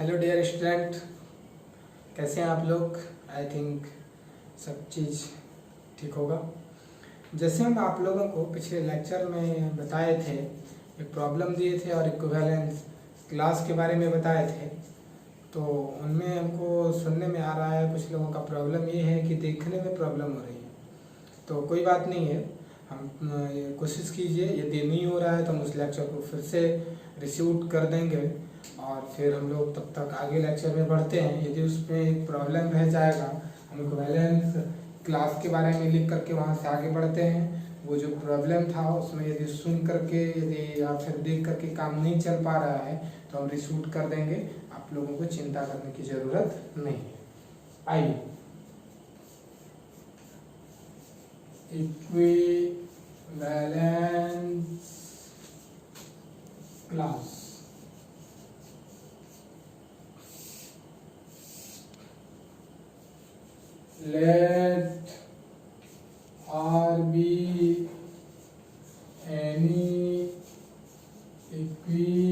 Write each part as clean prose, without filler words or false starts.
Hello dear student, कैसे हैं आप लोग। आई थिंक सब चीज़ ठीक होगा। जैसे हम आप लोगों को पिछले लेक्चर में बताए थे, एक प्रॉब्लम दिए थे और इक्विवेलेंस क्लास के बारे में बताए थे, तो उनमें हमको सुनने में आ रहा है कुछ लोगों का प्रॉब्लम ये है कि देखने में प्रॉब्लम हो रही है। तो कोई बात नहीं है, हम कोशिश कीजिए, यदि नहीं हो रहा है तो हम उस लेक्चर को फिर से रिशूट कर देंगे और फिर हम लोग तब तक आगे लेक्चर में बढ़ते हैं। यदि उसमें एक प्रॉब्लम रह जाएगा, हम इक्विवेलेंस क्लास के बारे में लिख करके वहाँ से आगे बढ़ते हैं। वो जो प्रॉब्लम था उसमें यदि सुन करके यदि या फिर देख करके काम नहीं चल पा रहा है तो हम रिशूट कर देंगे। आप लोगों को चिंता करने की ज़रूरत नहीं है। आइए, equivalence class. Let R be any equivalence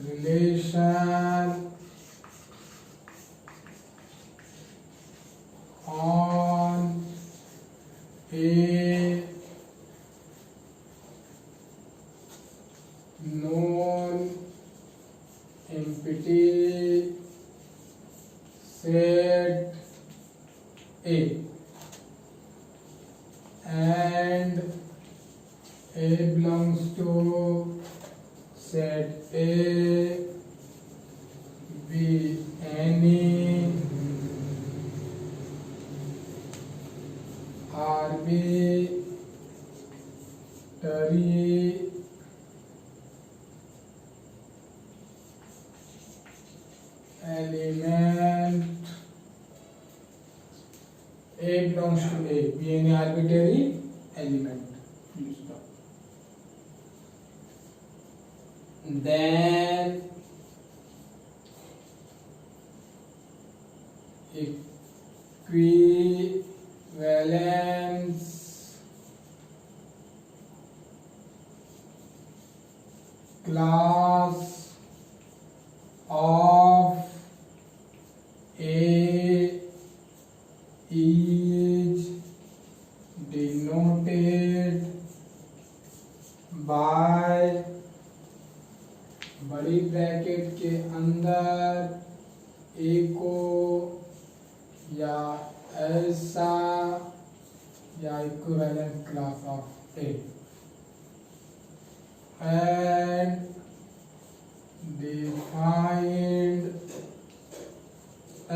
relation on a known empty set A and A belongs to set A, be any arbitrary element. A belongs to A, be any arbitrary element. Then equivalence class of A is denoted by बड़ी bracket के अंदर ए को या ऐसा या equivalent class of A and defined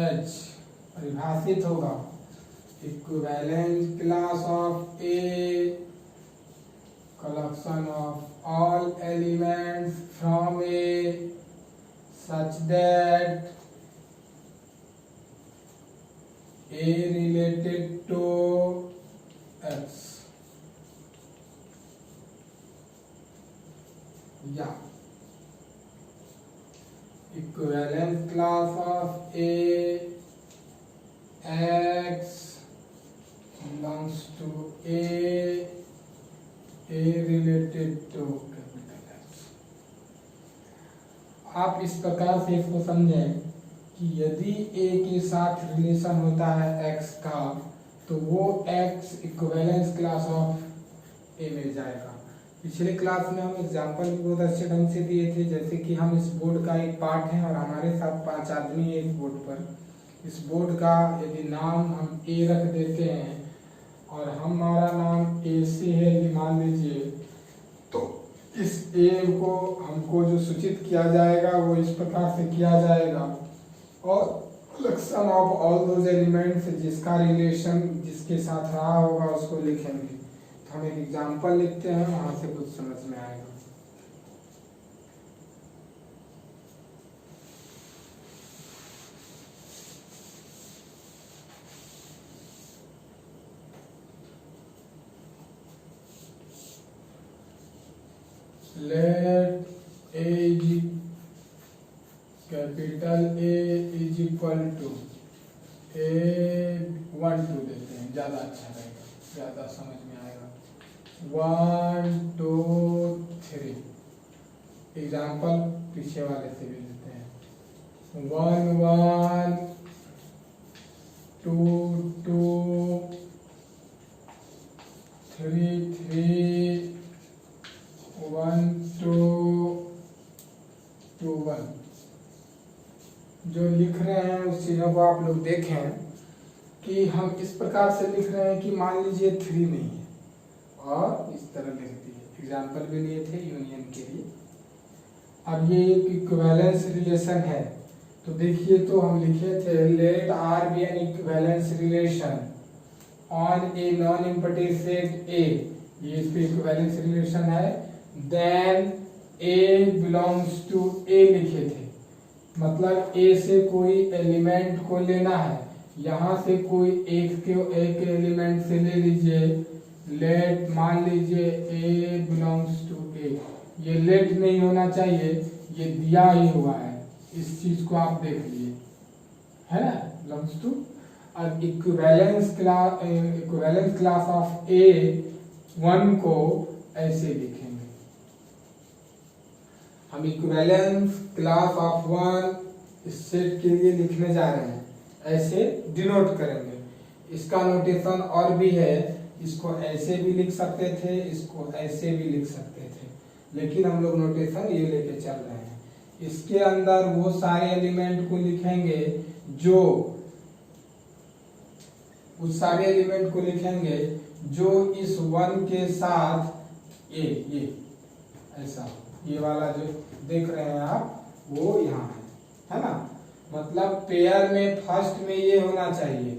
H परिभाषित होगा equivalent class of A collection of all elements from A such that A related to X. Yeah. Equivalent class of A X belongs to A related to capital X. आप इस प्रकार से इसको समझें कि यदि A के साथ रिलेशन होता है X का तो वो X equivalence class of A में जाएगा। पिछले क्लास में हम एग्जांपल भी बहुत अच्छे ढंग से दिए थे, जैसे कि हम इस बोर्ड का एक पार्ट है और हमारे साथ 5 आदमी है इस बोर्ड पर। इस बोर्ड का यदि नाम हम A रख देते हैं और हमारा नाम A से है, मान लीजिए, तो इस A को हमको जो सूचित किया जाएगा वो इस प्रकार से किया जाएगा और collection of all those elements जिसका रिलेशन जिसके साथ रहा होगा उसको लिखेंगे। तो हम एक एग्जांपल लिखते हैं, वहां से कुछ समझ में आएगा। Let A is capital A is equal to A1 2 देते हैं, ज़्यादा अच्छा रहेगा, ज़्यादा समझ में आएगा। 1 2 3 एग्जाम्पल पीछे वाले से भी लेते हैं। 1 1 2 2 3 3 1 2 2 1। जो लिख रहे हैं उस चीज़ों को आप लोग देखें कि हम इस प्रकार से लिख रहे हैं कि मान लीजिए 3 नहीं है और इस तरह लिख दिए। एग्जाम्पल भी लिए थे यूनियन के लिए। अब ये एक इक्विवेलेंस रिलेशन है, तो देखिए तो हम लिखे थे let R be an equivalence relation on a non empty set A, ये इस पे इक्विवेलेंस रिलेशन है। Then A belongs to A लिखे थे, मतलब ए से कोई एलिमेंट को लेना है, यहाँ से कोई एक एलिमेंट से ले लीजिए। लेट मान लीजिए ए बिलोंग्स टू ए, ये लेट नहीं होना चाहिए, ये दिया ही हुआ है, इस चीज को आप देख लिए है ना, बिलोंग्स टू। अब इक्विवेलेंस क्लास ऑफ ए 1 को ऐसे लिखेंगे, हम इक्विवेलेंस क्लास ऑफ 1 इस सेट के लिए लिखने जा रहे हैं, ऐसे डिनोट करेंगे। इसका नोटेशन और भी है, इसको ऐसे भी लिख सकते थे, इसको ऐसे भी लिख सकते थे, लेकिन हम लोग नोटेशन ये लेके चल रहे हैं। इसके अंदर वो सारे एलिमेंट को लिखेंगे जो उस सारे एलिमेंट को लिखेंगे जो इस 1 के साथ ये ऐसा, ये वाला जो देख रहे हैं आप वो यहाँ है ना, मतलब पेयर में फर्स्ट में ये होना चाहिए,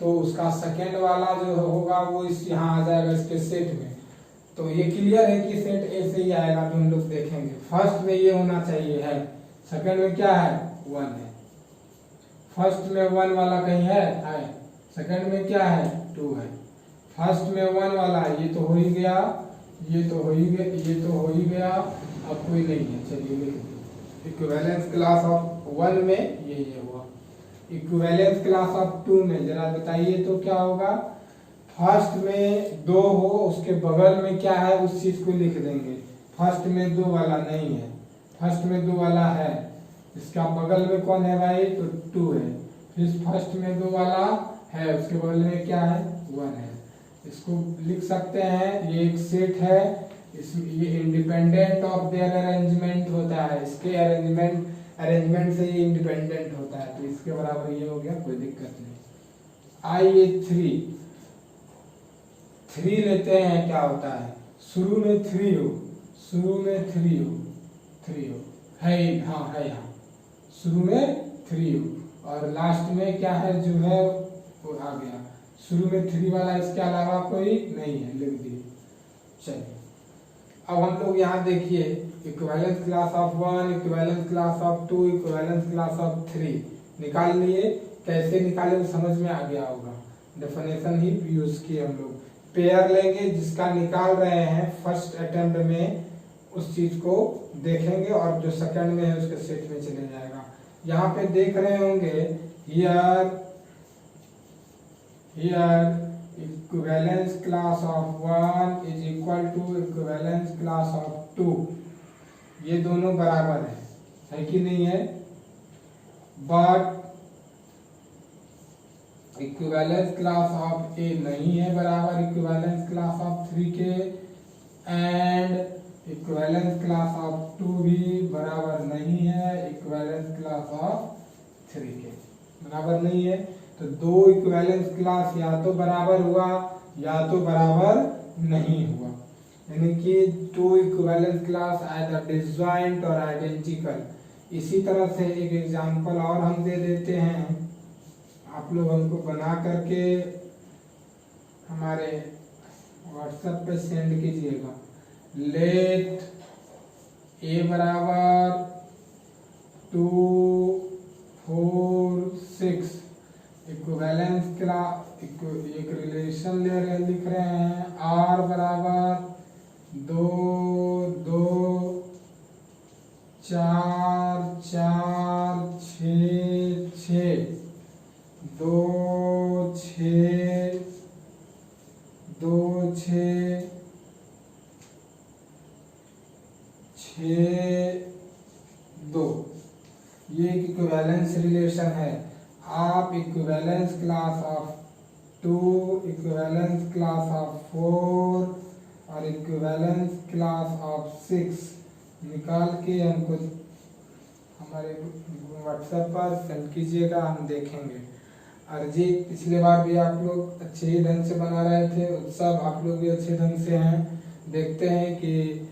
तो उसका सेकेंड वाला जो होगा वो इस यहाँ आ जाएगा इसके सेट में। तो ये क्लियर है कि सेट ए से ही आएगा, तो हम लोग देखेंगे फर्स्ट में ये होना चाहिए है, सेकेंड में क्या है 1 है, फर्स्ट में 1 वाला कहीं है, सेकेंड में क्या है 2 है। फर्स्ट में 1 वाला ये तो हो ही गया, ये तो हो ही गया, ये तो हो ही गया, अब कोई नहीं है, चलिए लिख दो। इक्विवेलेंस क्लास ऑफ 1 में ये हुआ। इक्विवेलेंस क्लास ऑफ 2 में जरा बताइए तो क्या होगा। फर्स्ट में 2 हो, उसके बगल में क्या है उस चीज को लिख देंगे। फर्स्ट में 2 वाला नहीं है, फर्स्ट में 2 वाला है, इसका बगल में कौन है भाई, तो 2 है। फिर फर्स्ट में 2 वाला है, उसके बगल में क्या है 1 है। इसको लिख सकते हैं, ये एक सेट है, ये इंडिपेंडेंट ऑफ देयर अरेंजमेंट होता है, इसके अरेंजमेंट से ये इंडिपेंडेंट होता है, तो इसके बराबर ये हो गया, कोई दिक्कत नहीं। आइए 3 लेते हैं, क्या होता है शुरू में 3 हो, शुरू में 3 हो है, हाँ है यहाँ शुरू में 3 हो, और लास्ट में क्या है जो है वो आ गया, शुरू में 3 वाला, इसके अलावा कोई नहीं है, लिख दिए। चलिए अब हम लोग यहाँ देखिए equivalence class of 1, equivalence class of 2, equivalence class of 3 निकाल लिए। कैसे निकाले वो समझ में आ गया होगा, डेफिनेशन ही यूज किए हम लोग। पेयर लेंगे, जिसका निकाल रहे हैं फर्स्ट अटेम्प्ट में उस चीज को देखेंगे, और जो सेकंड में है उसके सेट में चले जाएगा। यहाँ पे देख रहे होंगे here equivalence class of 1 is equal to equivalence class of 2, ये दोनों बराबर है कि नहीं है। बट इक्विवेलेंस क्लास ऑफ ए नहीं है बराबर इक्विवेलेंस क्लास ऑफ 3 के, एंड इक्विवेलेंस क्लास ऑफ 2 भी बराबर नहीं है इक्विवेलेंस क्लास ऑफ 3 के, बराबर नहीं है। तो 2 इक्विवेलेंस क्लास या तो बराबर हुआ या तो बराबर नहीं हुआ, यानी कि 2 इक्विवेलेंस क्लास आइदर डिसजॉइंट और आइडेंटिकल। इसी तरह से एक एग्जांपल और हम दे देते हैं, आप लोग हमको बना करके हमारे व्हाट्सएप पे सेंड कीजिएगा। लेट ए बराबर 2 4 6 इक्विवेलेंस क्लास एक रिलेशन लिख रहे हैं, आर बराबर 2 2 4 4 6 6 2 6 2 6 6 2 ये एक इक्विवेलेंस रिलेशन है। आप equivalence class of 2, equivalence class of 4 और इक्विवेलेंस क्लास ऑफ 6 निकाल के हमको हमारे व्हाट्सएप पर सेंड कीजिएगा, हम देखेंगे। अरिजीत पिछले बार भी आप लोग अच्छे ही ढंग से बना रहे थे, उत्सव आप लोग भी अच्छे ढंग से हैं। देखते हैं कि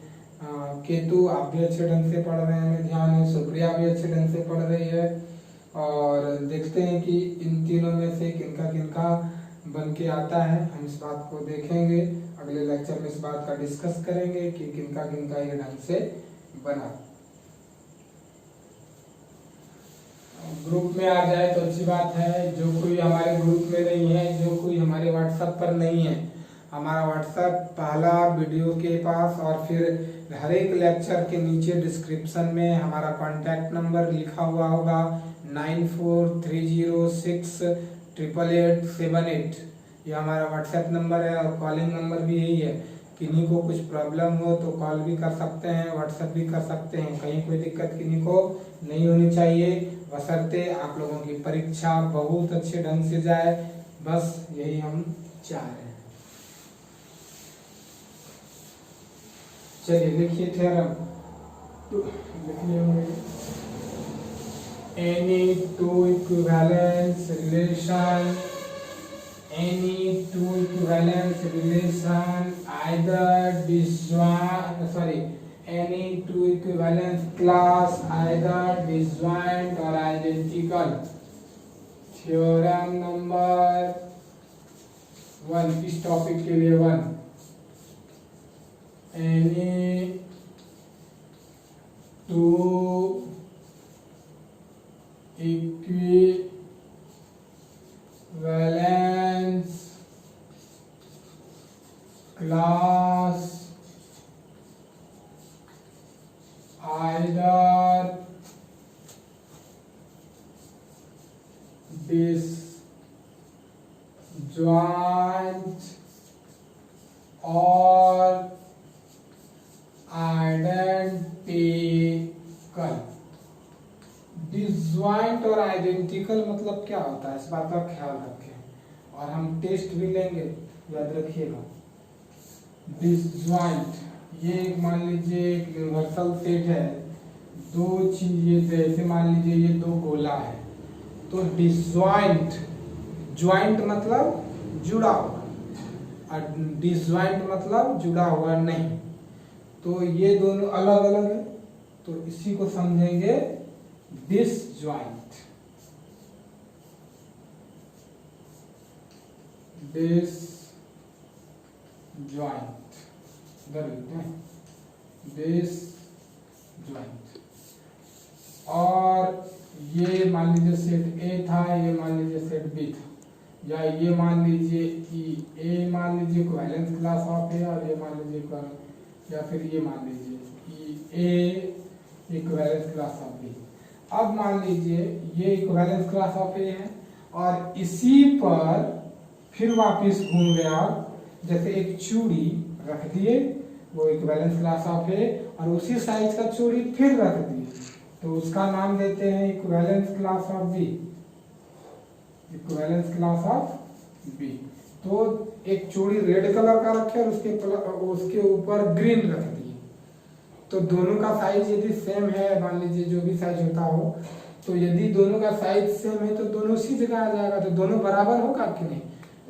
केतु आप भी अच्छे ढंग से पढ़ रहे हैं, ध्यान है। सुप्रिया भी अच्छे ढंग से पढ़ रही है। और देखते हैं कि इन तीनों में से किनका किनका बन के आता है। हम इस बात को देखेंगे, अगले लेक्चर में इस बात का डिस्कस करेंगे कि किनका किनका ये ढंग से बना। ग्रुप में आ जाए तो अच्छी बात है। जो कोई हमारे ग्रुप में नहीं है, जो कोई हमारे व्हाट्सएप पर नहीं है, हमारा व्हाट्सएप पहला वीडियो के पास और फिर हर एक लेक्चर के नीचे डिस्क्रिप्शन में हमारा कॉन्टैक्ट नंबर लिखा हुआ होगा 9430688878। ये हमारा व्हाट्सएप नंबर है और कॉलिंग नंबर भी यही है। किन्हीं को कुछ प्रॉब्लम हो तो कॉल भी कर सकते हैं, व्हाट्सएप भी कर सकते हैं। कहीं कोई दिक्कत किन्हीं को नहीं होनी चाहिए, बशर्ते आप लोगों की परीक्षा बहुत अच्छे ढंग से जाए, बस यही हम चाह रहे हैं। चलिए लिखिए theorem. Any two equivalence relation either any two equivalence class either disjoint or identical. Theorem number 1 इस टॉपिक के लिए 1। Any two equivalence class either disjoint or identical. Disjoint और आइडेंटिकल मतलब क्या होता है, इस बात का ख्याल रखें और हम टेस्ट भी लेंगे, याद रखिएगा। डिसजॉइंट ये मान लीजिए एक यूनिवर्सल सेट है, दो चीजें जैसे मान लीजिए ये दो गोला है, तो डिसजॉइंट, ज्वाइंट मतलब जुड़ा हुआ और डिसजॉइंट मतलब जुड़ा हुआ नहीं। तो ये दोनों अलग अलग है, तो इसी को समझेंगे डिसजॉइंट। Disjoint disjoint. और ये मान लीजिए सेट ए था, ये मान लीजिए सेट बी था, या ये मान लीजिए कि ए मान लीजिए इक्विवेलेंस क्लास ऑफ है और ये मान लीजिए, या फिर ये मान लीजिए कि A equivalence class of B. अब मान लीजिए ये इक्विवेलेंस क्लास ऑफ ए है और इसी पर फिर वापस घूम गया, जैसे एक चूड़ी रख दिए, वो इक्विवेलेंस क्लास ऑफ ए, और उसी साइज का चूड़ी फिर रख दिए, तो उसका नाम देते हैं equivalence class of B. Equivalence class of B. तो एक चूड़ी रेड कलर का रखे और उसके ऊपर ग्रीन रख दिए, तो दोनों का साइज यदि सेम है, मान लीजिए जो भी साइज होता हो, तो यदि दोनों का साइज सेम है तो दोनों उसी जगह आ जाएगा, तो दोनों बराबर होगा कि नहीं।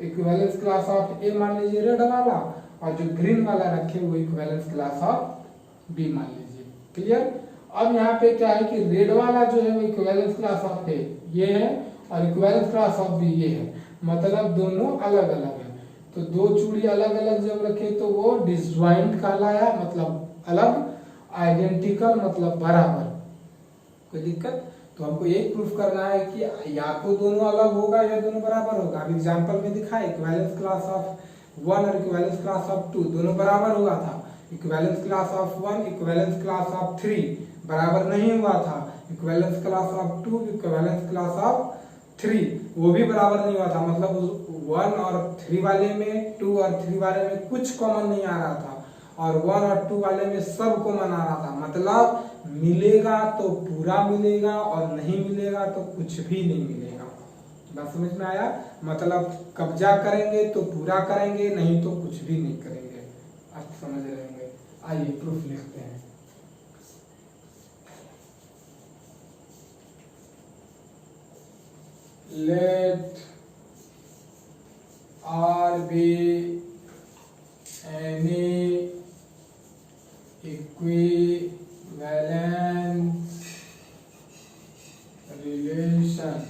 इक्विवेलेंस क्लास ऑफ ए मान लीजिए रेड वाला, और जो ग्रीन वाला रखे वो इक्विवेलेंस क्लास ऑफ बी मान लीजिए। क्लियर। अब यहाँ पे क्या है कि रेड वाला जो है वो इक्विवेलेंस क्लास ऑफ ए ये है और इक्विवेलेंस क्लास ऑफ बी ये है, मतलब दोनों अलग अलग है। तो दो चूड़ी अलग अलग जब रखे तो वो डिसजॉइंट कहलाया, मतलब अलग। आइडेंटिकल मतलब बराबर। कोई दिक्कत? तो हमको यही प्रूफ करना है कि या तो दोनों अलग होगा या दोनों बराबर होगा। अब एग्जांपल में दिखाए इक्विवेलेंस क्लास ऑफ 1 और इक्विवेलेंस क्लास ऑफ 2 दोनों बराबर हुआ था। Equivalence class of 1 equivalence class of 3 बराबर नहीं हुआ था। Equivalence class of 2 equivalence class of 3 वो भी बराबर नहीं हुआ था, मतलब 1 और 3 वाले में 2 और 3 वाले में कुछ कॉमन नहीं आ रहा था, और 1 और 2 वाले में सब कॉमन आ रहा था। मतलब मतलब मिलेगा तो पूरा मिलेगा और नहीं मिलेगा तो कुछ भी नहीं मिलेगा। बात समझ में आया? मतलब कब्जा करेंगे तो पूरा करेंगे, नहीं तो कुछ भी नहीं करेंगे। आप समझ रहेंगे। आइए प्रूफ लिखते हैं। Let R be any equivalence relation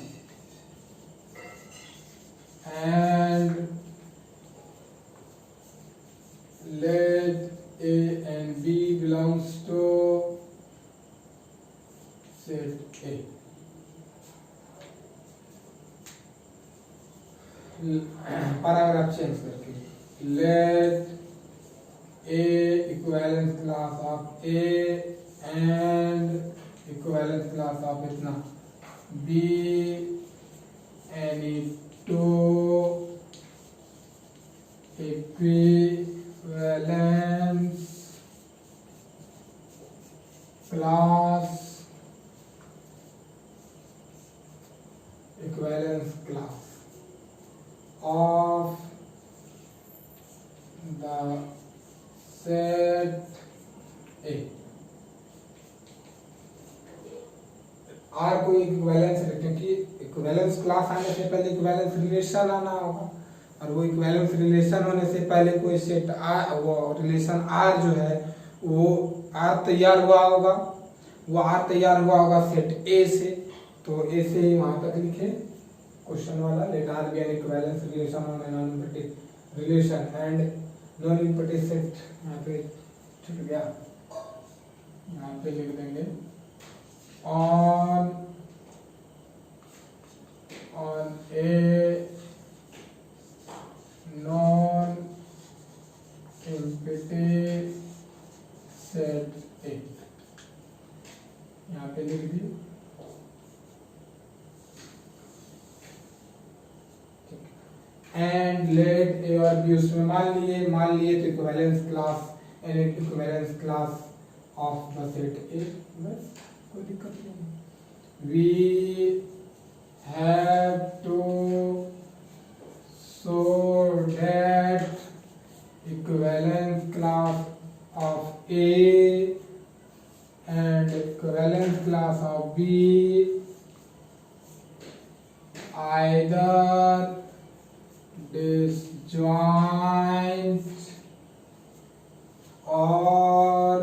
and let A and B belongs to set A. Paragraph change करके let A equivalence class of A and equivalence class of इतना B any two equivalence class of the set A। R को equivalence, क्योंकि equivalence class आने से पहले equivalence relation आना होगा, और वो इक्विवेलेंस रिलेशन होने से पहले कोई सेट R, वो रिलेशन R जो है वो R तैयार हुआ होगा, सेट A से। तो A से वहां तक लिखे क्वेश्चन वाला, let R be an equivalence relation on an non relation and non impotent set. यहाँ पे छूट गया, यहाँ पे लिख देंगे on a non empty set A। यहाँ पे लिख दी। एंड लेट ए और बी, उसमें मान लिए तो equivalence class of the set A. बस कोई दिक्कत नहीं। We have to show that equivalence class of A and equivalence class of B either disjoint or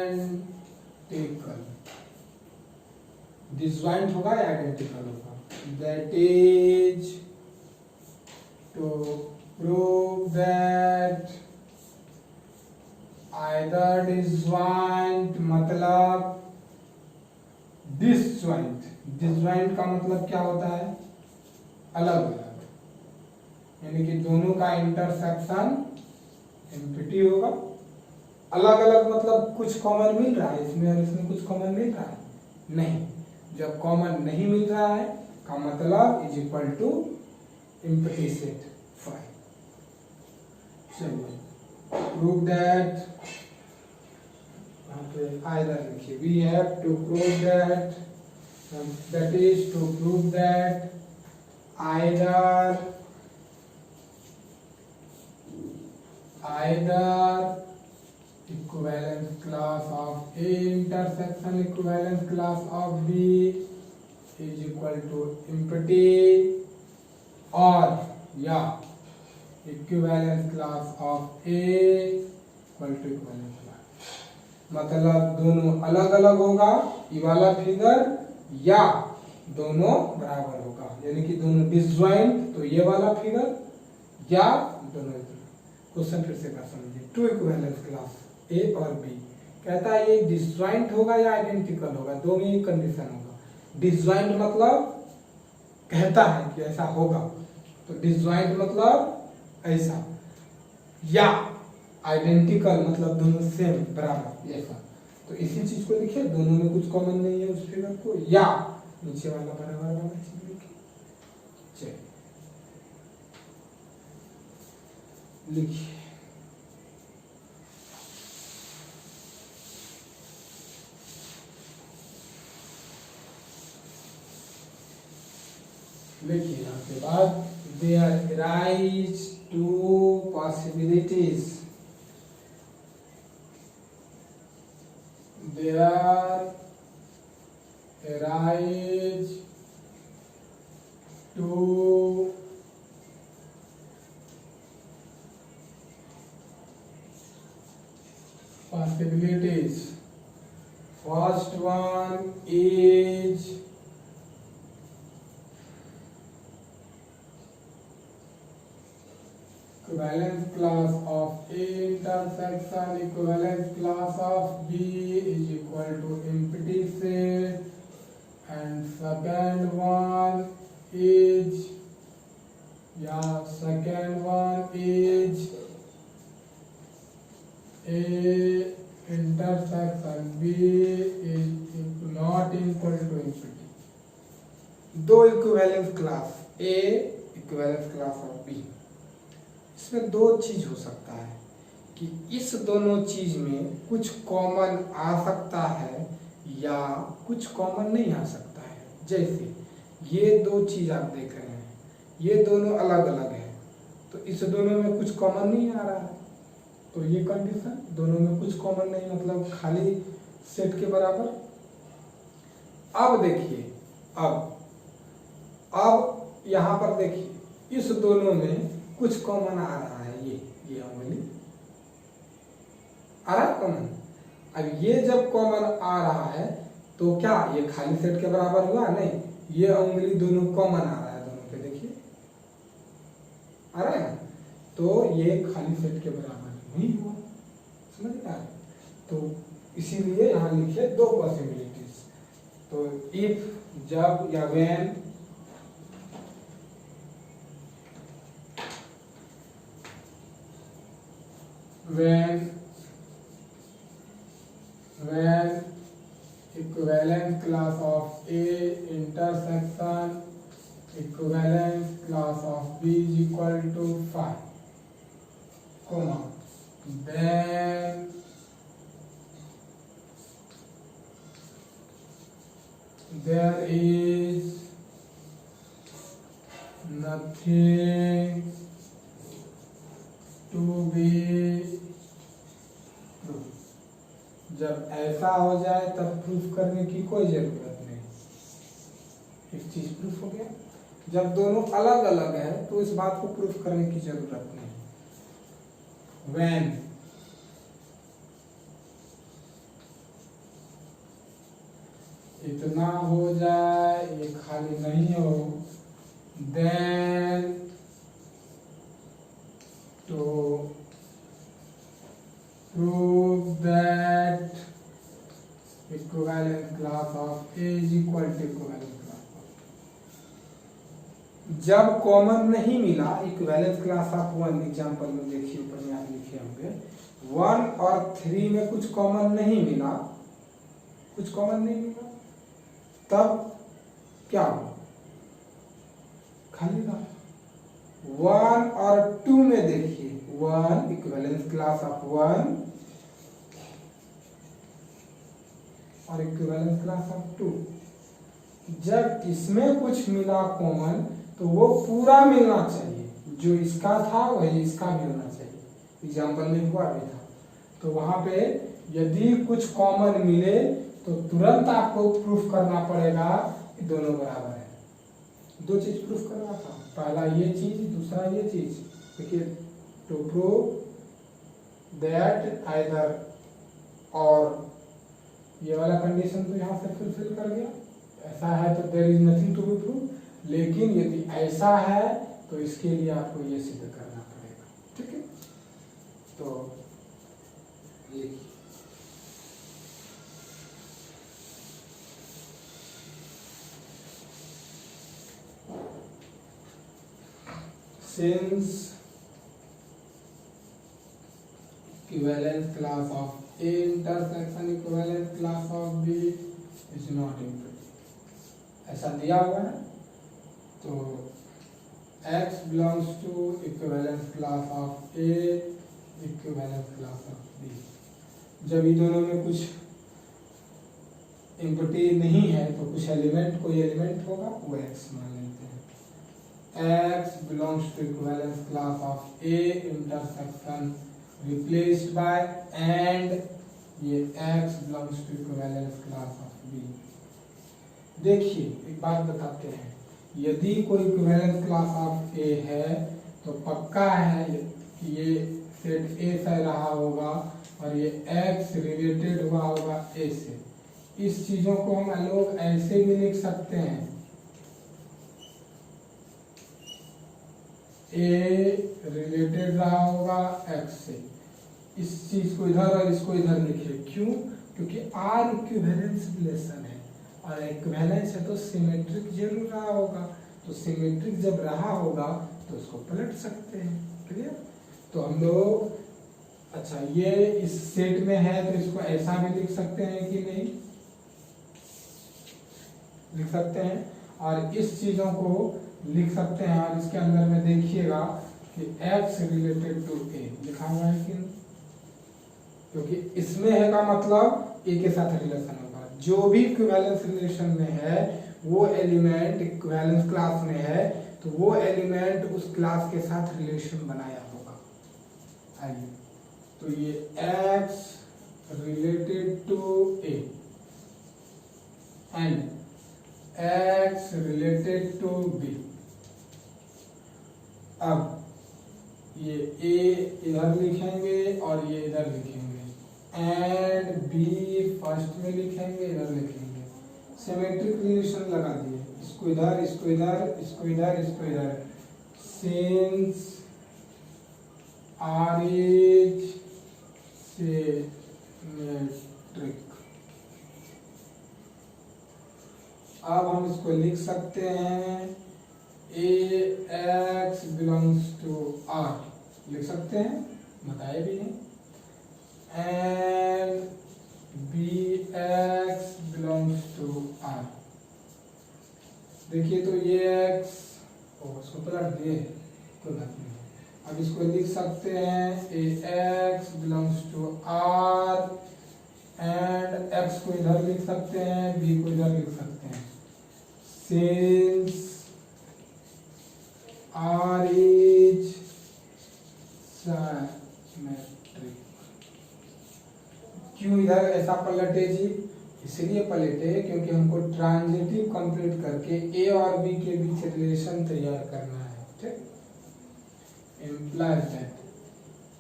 identical। disjoint होगा या identical होगा? that is to prove that either disjoint मतलब disjoint का मतलब क्या होता है? अलग अलग, यानी कि दोनों का इंटरसेक्शन एम्प्टी होगा। अलग अलग मतलब कुछ कॉमन मिल रहा है इसमें और इसमें कुछ कॉमन मिल रहा है नहीं। जब कॉमन नहीं मिल रहा है का मतलब is equal to empty set 5। चलिए प्रूव दैट, यहाँ पे आइदर लिखिए, we have to prove that, that is to prove that either equivalence class of A intersection equivalence class of B is equal to empty, or या equivalence class of A equal to equivalence class, मतलब दोनों अलग अलग होगा ये वाला figure, या दोनों बराबर होगा, यानी कि दोनों डिसजॉइंट तो ये वाला फिगर, या दोनों। क्वेश्चन फिर से कर समझिए। टू इक्विवेलेंस क्लास ए और बी, कहता है ये डिसजॉइंट होगा या आइडेंटिकल होगा? दो में एक कंडीशन होगा। डिसजॉइंट मतलब कहता है कि ऐसा होगा, तो डिसजॉइंट मतलब ऐसा, या आइडेंटिकल मतलब दोनों सेम बराबर ऐसा। तो इसी चीज को लिखिए, दोनों में कुछ कॉमन नहीं है उस फिगर को, या नीचे वाला बराबर वाला चीज लिखिए। चलिए लिखिए लिखिए यहाँ के बाद there arise two possibilities, there arise two possibilities. First one is equivalence class of A intersection equivalence class of B is equal to empty set, and second one is A intersection B is not equal to empty. दो equivalence class A equivalence class of B, इसमें दो चीज हो सकता है कि इस दोनों चीज में कुछ कॉमन आ सकता है या कुछ कॉमन नहीं आ सकता है। जैसे ये दो चीज आप देख रहे हैं, ये दोनों अलग अलग है, तो इस दोनों में कुछ कॉमन नहीं आ रहा है, तो ये कंडीशन दोनों में कुछ कॉमन नहीं, मतलब खाली सेट के बराबर। अब देखिए, अब यहाँ पर देखिए इस दोनों में कुछ कॉमन आ रहा है, ये उंगली आ रहा है कॉमन। अब ये जब कॉमन आ रहा है तो क्या ये खाली सेट के बराबर हुआ? नहीं, ये उंगली दोनों कॉमन आ रहा है, दोनों पे देखिए आ रहा है ना, तो ये खाली सेट के बराबर नहीं हुआ, समझ रहा है? तो इसीलिए यहाँ लिखिए दो पॉसिबिलिटीज। तो इफ, जब या when equivalence class of A intersection equivalence class of B is equal to 5, comma, then there is nothing to be proved। जब ऐसा हो जाए तब प्रूफ करने की कोई जरूरत नहीं, एक चीज प्रूफ हो गया। जब दोनों अलग अलग है तो इस बात को प्रूफ करने की जरूरत नहीं। When इतना हो जाए, ये खाली नहीं हो, then to prove that equivalent class of A is equal to equivalent class of B। जब कॉमन नहीं मिला, इक्विवेलेंस क्लास ऑफ 1 एग्जांपल में देखिए, ऊपर में आप लिखे होंगे 1 और 3 में कुछ कॉमन नहीं मिला, कुछ कॉमन नहीं मिला, तब क्या हो? खाली रहा। 1 और 2 में देखिए, 1 इक्विवेलेंस क्लास ऑफ 1 और इक्विवेलेंस क्लास ऑफ 2। जब इसमें कुछ मिला कॉमन तो वो पूरा मिलना चाहिए, जो इसका था वही इसका मिलना चाहिए। एग्जांपल में हुआ भी था, तो वहां पे यदि कुछ कॉमन मिले तो तुरंत आपको प्रूफ करना पड़ेगा कि दोनों बराबर है। दो चीज प्रूफ करना था, पहला ये चीज, दूसरा ये चीज। देखिए, टू प्रूव दैट आइदर, और ये वाला कंडीशन तो यहाँ से फुलफिल कर गया, ऐसा है तो there is nothing to be prove. लेकिन यदि ऐसा है तो इसके लिए आपको ये सिद्ध करना पड़ेगा, ठीक है? तो लिखिए, since equivalence class of A intersection equivalence class of B is not empty, ऐसा दिया हुआ है, तो X belongs to equivalence class of A equivalence class of B। जब ये दोनों में कुछ एम्प्टी नहीं है तो कुछ एलिमेंट, कोई एलिमेंट होगा, वो X मान लेते हैं। x belongs to equivalence class of A intersection replaced by and ये x belongs to equivalence class of B। देखिए एक बात बताते हैं, यदि कोई इक्विवेलेंस क्लास ऑफ ए है तो पक्का है कि ये सेट ए से रहा होगा और ये x रिलेटेड हुआ होगा ए से। इस चीजों को हम लोग ऐसे भी लिख सकते हैं, ए रिलेटेड रहा होगा x से। इस चीज को इधर और इसको इधर लिखे, क्यों? क्योंकि आर इक्विवेलेंस रिलेशन है और इक्विवेलेंस है तो सिमेट्रिक जरूर रहा होगा, तो सिमेट्रिक जब रहा होगा तो उसको पलट सकते हैं। क्लियर? तो हम लोग अच्छा ये इस सेट में है तो इसको ऐसा भी लिख सकते हैं कि नहीं, लिख सकते हैं। और इस चीजों को लिख सकते हैं और इसके अंदर में देखिएगा कि x रिलेटेड टू a लिखा हुआ है कि, क्योंकि इसमें है का मतलब a के साथ रिलेशन होगा। जो भी इक्विवेलेंस रिलेशन में है वो एलिमेंट इक्विवेलेंस क्लास में है तो वो एलिमेंट उस क्लास के साथ रिलेशन बनाया होगा। आइए तो ये x related to a and x related to b। अब ये a इधर लिखेंगे और ये इधर लिखेंगे एंड b फर्स्ट में लिखेंगे, इधर लिखेंगे। सिमेट्रिक रिलेशन लगा दिए, इसको इधर, इसको इधर, इसको इधर, इसको इधर। सिंस r इज सिमेट्रिक, अब हम इसको लिख सकते हैं ax belongs to r, लिख सकते हैं, बताए भी नहीं। and bx belongs to r। देखिए तो ये x इसको पलट दिए, कोई बात नहीं। अब इसको लिख सकते हैं ax belongs to r and x को इधर लिख सकते हैं, b को इधर लिख सकते हैं। since r is symmetric। क्यों इधर ऐसा पलटे जी? इसलिए पलटे क्योंकि हमको ट्रांजिटिव कंप्लीट करके a और b के बीच रिलेशन तैयार करना है। ठीक, implies that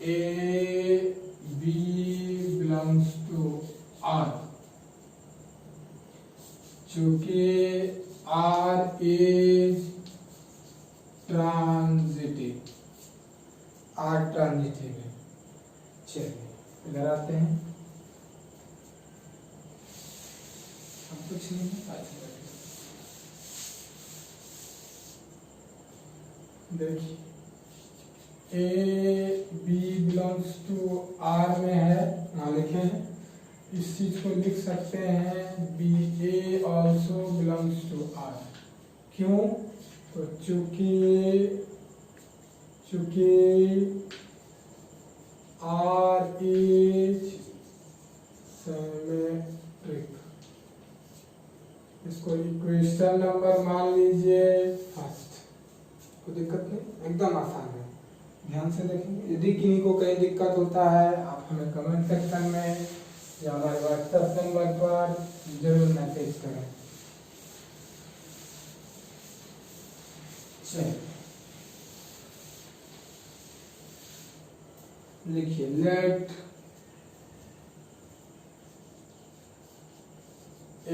a b belongs to r, चूंकि r is transitive, R transitive है। चलिए इधर आते हैं, अब कुछ नहीं देखिए A B belongs to R में है, वहाँ लिखे हैं। इस चीज को लिख सकते हैं B A also belongs to R. क्यों? तो चूंकि R इज सिमेट्रिक। इसको इक्वेशन नंबर मान लीजिए फर्स्ट, कोई दिक्कत नहीं, एकदम आसान है। ध्यान से देखेंगे, यदि किसी को कहीं दिक्कत होता है आप हमें कमेंट सेक्शन में या हमारे व्हाट्सएप नंबर पर जरूर मैसेज करें। लिखिए late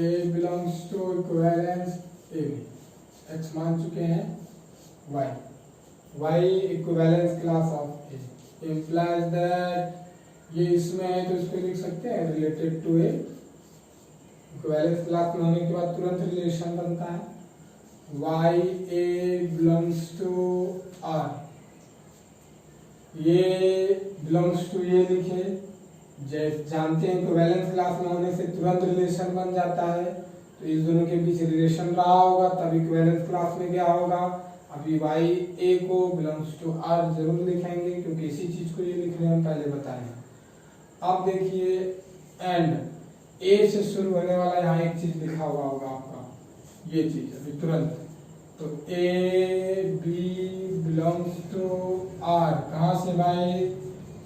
a belongs to equivalence a b। x मान चुके हैं y equivalence class of a implies that ये इसमें है तो इसको लिख सकते हैं related to a। Equivalence class में होने के बाद तुरंत रिलेशन बनता है y a belongs to r। ये बिलोंग्स टू ये लिखे, जानते हैं इक्विवेलेंस क्लास में होने से तुरंत रिलेशन बन जाता है, तो इस दोनों के बीच रिलेशन रहा होगा तब इक्विवेलेंस क्लास में क्या होगा। अभी y a को बिलोंग्स टू r जरूर लिखेंगे क्योंकि इसी चीज को ये लिख रहे हैं, हम पहले बताए हैं। अब देखिए एंड a से शुरू होने वाला यहाँ एक चीज लिखा हुआ होगा आपका, ये चीज अभी तुरंत, तो A B belongs to R, कहाँ से भाई,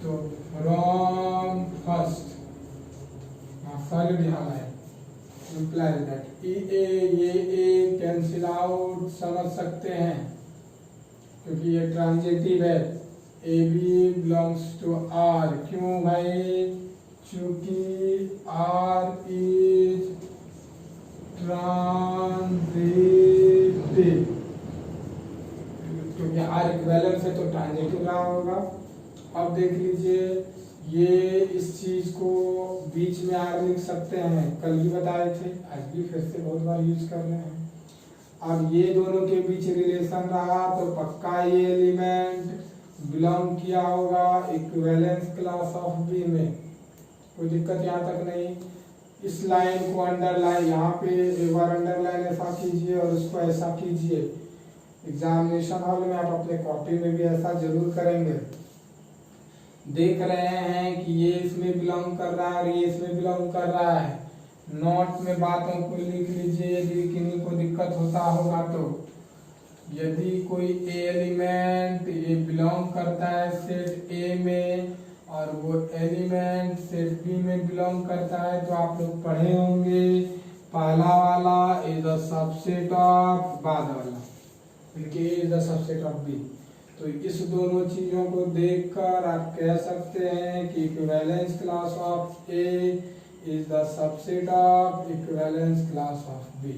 तो फ्रॉम फर्स्ट, सॉलिड यहाँ है, implies that ये ए कैंसिल आउट समझ सकते हैं क्योंकि ये ट्रांजिटिव है। A B belongs to R, क्यों भाई, क्योंकि आर इज ट्रांजिटिव, क्योंकि आर इक्विवेलेंस है तो ट्रांजिटिव रहा होगा। अब देख लीजिए, ये इस चीज को बीच में आर लिख सकते हैं, कल भी बताए थे, आज भी फिर से बहुत बार यूज कर रहे हैं। अब ये दोनों के बीच रिलेशन रहा तो पक्का ये एलिमेंट बिलोंग किया होगा इक्विवेलेंस क्लास ऑफ बी में, कोई दिक्कत यहाँ तक नहीं। इस लाइन को अंडरलाइन, यहाँ पे एक बार अंडरलाइन ऐसा कीजिए और उसको ऐसा कीजिए, एग्जामिनेशन हॉल में आप अपने कॉपी में भी ऐसा जरूर करेंगे। देख रहे हैं कि ये इसमें बिलोंग कर रहा है और ये इसमें बिलोंग कर रहा है, नोट में बातों को लिख लीजिए यदि किन्हीं को दिक्कत होता होगा तो। यदि कोई ए एलिमेंट ये बिलोंग करता है सेट ए में और वो एलिमेंट सेट बी में बिलोंग करता है तो आप लोग पढ़े होंगे, पहला वाला इज द सबसेट ऑफ, बाद वाला बल्कि is the subset of B. तो इस दोनों चीजों को देखकर आप कह सकते हैं कि equivalence class of A is the subset of equivalence class of B.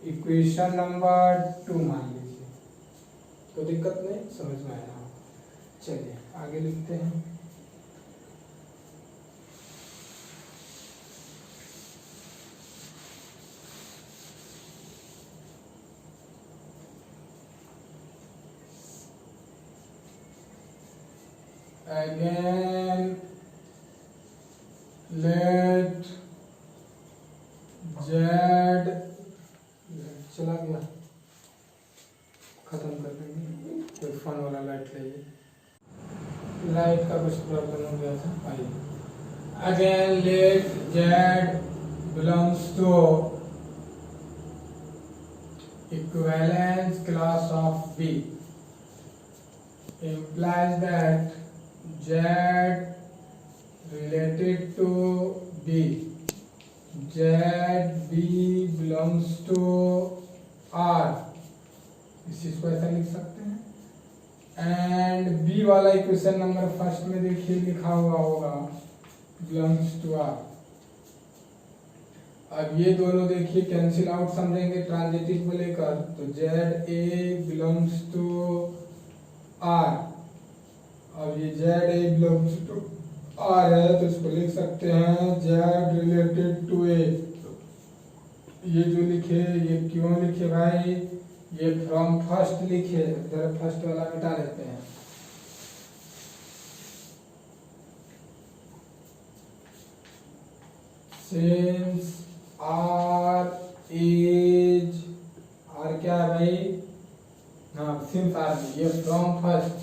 Equation number 2 मान लीजिए, तो दिक्कत नहीं, समझ में आया। चलिए आगे लिखते हैं। Again let z, चला गया, खत्म कर देंगे, कोई फोन वाला लाइट लेंगे, लाइट का कुछ प्रॉब्लम हो गया था। आइए, again let z belongs to equivalence class of B implies that z related to B, z B belongs to R, इस चीज को ऐसा लिख सकते हैं। एंड बी वाला इक्वेशन नंबर फर्स्ट में देखिए लिखा हुआ होगा बिलोंग्स टू आर। अब ये दोनों देखिए कैंसिल आउट समझेंगे ट्रांजिटिव को लेकर, तो Z A belongs to R. अब ये Z A belongs to R है तो इसको लिख सकते हैं जेड रिलेटेड टू ए। ये जो लिखे ये क्यों लिखे भाई, ये फ्रॉम फर्स्ट लिखे, इधर फर्स्ट वाला मिटा लेते हैं। सिंस आर इज, आर क्या है भाई, हाँ सिंस आर, ये फ्रॉम फर्स्ट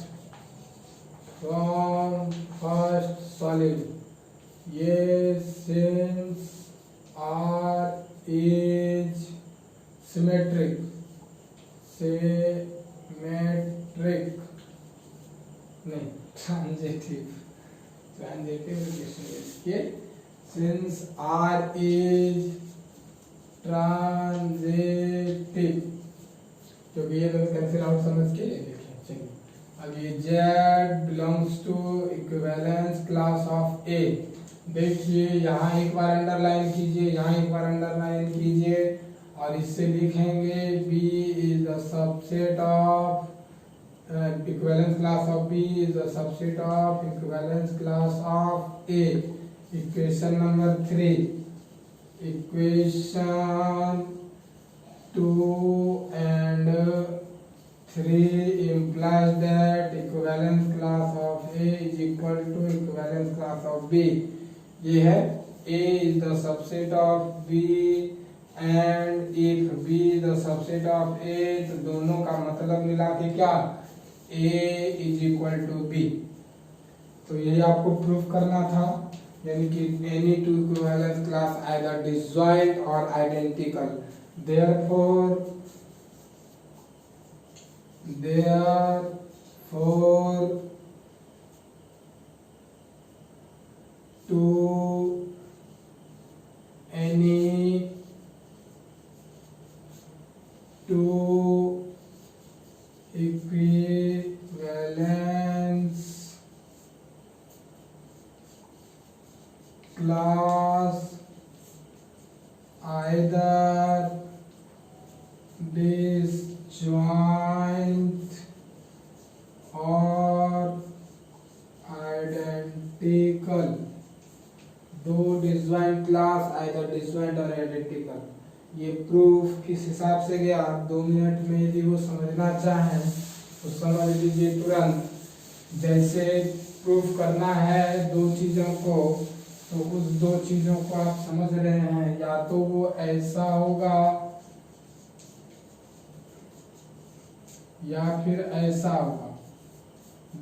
सॉलिड, ये सिंस आर इज सिमेट्रिक नहीं ट्रांजिटिव इसके, सिंस आर इज ट्रांजिटिव, क्योंकि ये दोनों कैंसिल आउट समझ के लिखें। चलिए अब ये z belongs to equivalence class of A. देखिए यहाँ एक बार अंडरलाइन कीजिए, यहाँ एक बार अंडरलाइन कीजिए और इससे लिखेंगे b is the subset of equivalence class of b is the subset of equivalence class of a। Equation number 3, equation 2 and 3 implies that equivalence class of A is equal to equivalence class of B। ये है A is the subset of B and if B is the subset of A, तो दोनों का मतलब मिला के क्या, A is equal to B। तो यही आपको प्रूफ करना था, यानी कि any two equivalence class either disjoint or identical, therefore therefore to any two equivalence class either disjoint or identical, दो डिसजॉइंट क्लास आइदर डिसजॉइंट और आइडेंटिकल। ये प्रूफ किस हिसाब से गया, आप 2 मिनट में यदि वो समझना चाहें तो समझ लीजिए तुरंत। जैसे प्रूफ करना है दो चीजों को, तो उस दो चीजों को आप समझ रहे हैं, या तो वो ऐसा होगा या फिर ऐसा होगा,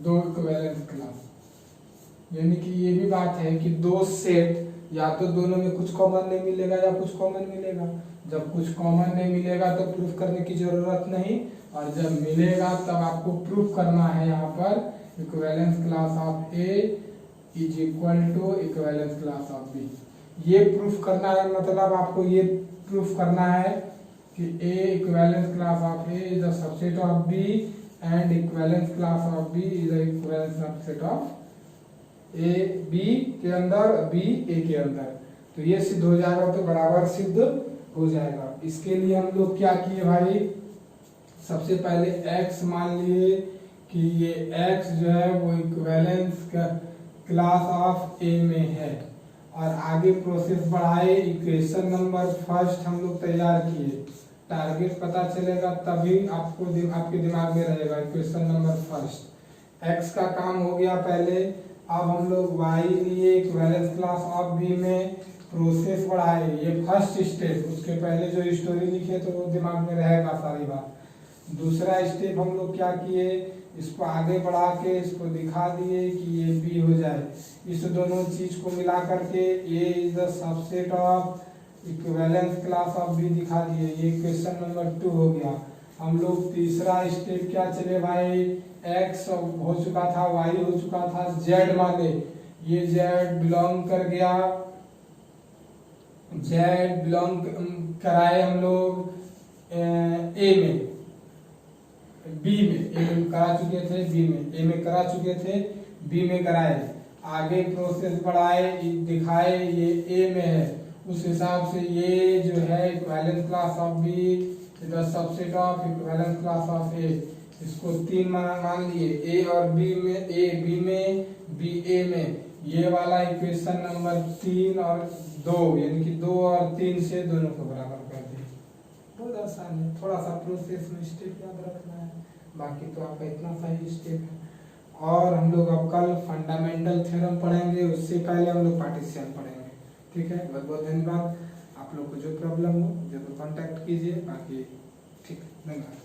दो इक्विवेलेंस क्लास। यानी कि ये भी बात है कि दो सेट, या तो दोनों में कुछ कॉमन नहीं मिलेगा या कुछ कॉमन मिलेगा। जब कुछ कॉमन नहीं मिलेगा तो प्रूफ करने की जरूरत नहीं, और जब मिलेगा तब आपको प्रूफ करना है। यहाँ पर equivalence class of A is equal to equivalence class of B, ये प्रूफ करना है। मतलब आपको ये प्रूफ करना है कि A equivalence class of A is the subset of B and equivalence class of B is the equivalence subset of A B के अंदर, बी ए के अंदर। तो ये सिद्ध हो जाएगा, तो बराबर सिद्ध हो जाएगा। इसके लिए हम लोग क्या किए भाई, सबसे पहले x मान लिए कि ये x जो है वो इक्विवेलेंस क्लास ऑफ ए में है, और आगे प्रोसेस बढ़ाए। इक्वेशन नंबर फर्स्ट हम लोग तैयार किए, टारगेट पता चलेगा तभी आपको आपके दिमाग में रहेगा। इक्वेशन नंबर फर्स्ट, x का काम हो गया पहले। अब हम लोग y लिए इक्विवेलेंस क्लास ऑफ b में, प्रोसेस बढ़ाए। ये फर्स्ट स्टेप, उसके पहले जो स्टोरी लिखे तो वो दिमाग में रहेगा सारी बात। दूसरा स्टेप हम लोग क्या किए, इसको आगे बढ़ा के इसको दिखा दिए कि ये b हो जाए। इस दोनों चीज को मिला करके a is the subset of equivalence class of b दिखा दिए। ये क्वेश्चन नंबर 2 हो गया। हम लोग तीसरा स्टेप क्या चले भाई, x हो चुका था, y हो चुका था, z माने ये z बिलोंग कर गया, z बिलोंग कराए हम लोग ए में, बी में, ए में करा चुके थे, बी में, ए में करा चुके थे, बी में कराए। आगे प्रोसेस बढ़ाए, दिखाए ये ए में है, उस हिसाब से ये जो है equivalence class of B is the subset of equivalence class of A. इसको 3 मान लिए, ए और बी में, ए बी में, बी ए में। ये वाला इक्वेशन नंबर 3 और 2, यानी कि 2 और 3 से दोनों को बराबर कर दिए। बहुत आसान है, थोड़ा सा प्रोसेस में स्टेप याद रखना है, बाकी तो आपका इतना सही स्टेप है। और हम लोग अब कल फंडामेंटल थ्योरम पढ़ेंगे, उससे पहले हम लोग पार्टीशन पढ़ेंगे। ठीक है, बहुत बहुत धन्यवाद। आप लोग को जो प्रॉब्लम हो जरूर कांटेक्ट कीजिए, बाकी ठीक, धन्यवाद।